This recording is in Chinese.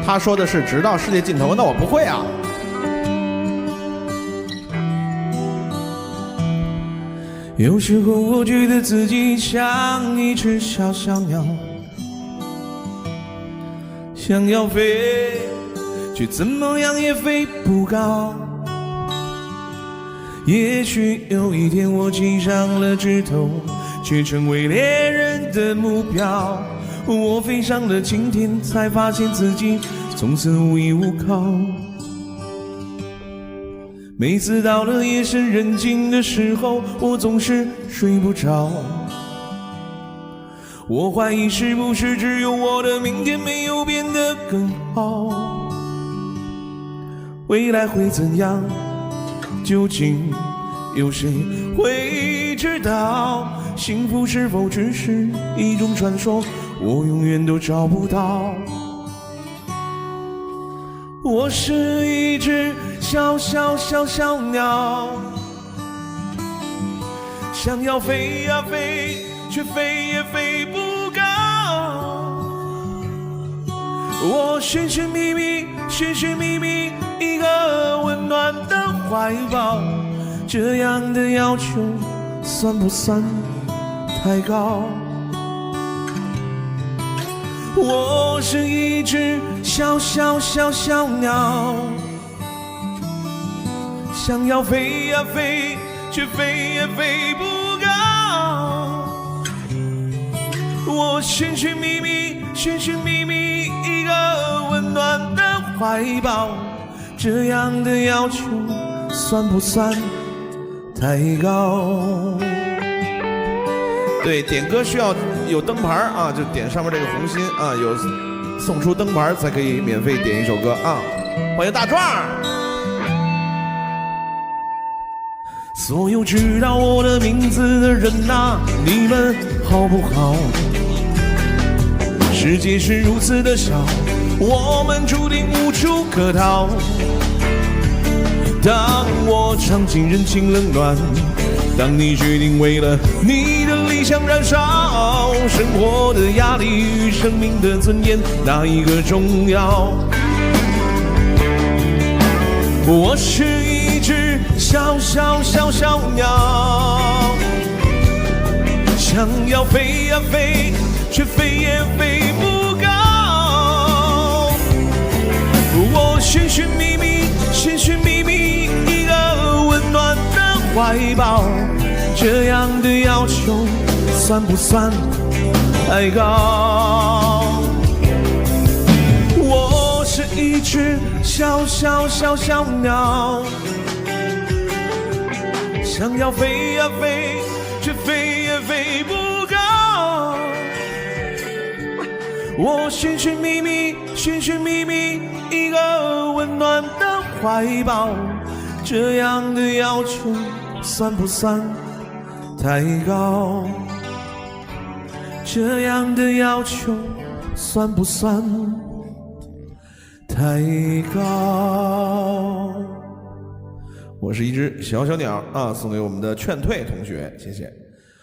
他说的是直到世界尽头，那我不会啊。有时候我觉得自己像一只小小鸟，想要飞，却怎么样也飞不高。也许有一天我栖上了枝头，却成为猎人的目标。我飞上了青天，才发现自己从此无依无靠。每次到了夜深人静的时候，我总是睡不着。我怀疑是不是只有我的明天没有变得更好？未来会怎样？究竟有谁会知道？幸福是否只是一种传说？我永远都找不到。我是一只小小小小鸟，想要飞呀飞，却飞也飞不高。我寻寻觅觅，寻寻觅觅一个温暖的怀抱，这样的要求算不算太高？我是一只小小小小鸟，想要飞呀飞，却飞也飞不高。我寻寻觅觅，寻寻觅觅一个温暖的怀抱，这样的要求算不算太高？对，点歌需要有灯牌啊，就点上面这个红心啊，有送出灯牌才可以免费点一首歌啊。欢迎大壮！所有知道我的名字的人啊，你们好不好？世界是如此的小，我们注定无处可逃。当我尝尽人情冷暖，当你决定为了你的理想燃烧，生活的压力与生命的尊严，哪一个重要？我是一只小小小小鸟，想要飞呀飞，却飞也飞不高。我寻寻觅觅，寻寻觅觅一个温暖的怀抱，这样的要求算不算太高？我是一只小小小小鸟，想要飞呀飞，却飞也飞不高。我寻寻觅觅，寻寻觅觅一个温暖的怀抱，这样的要求算不算太高？这样的要求算不算太高？我是一只小小鸟啊，送给我们的劝退同学，谢谢。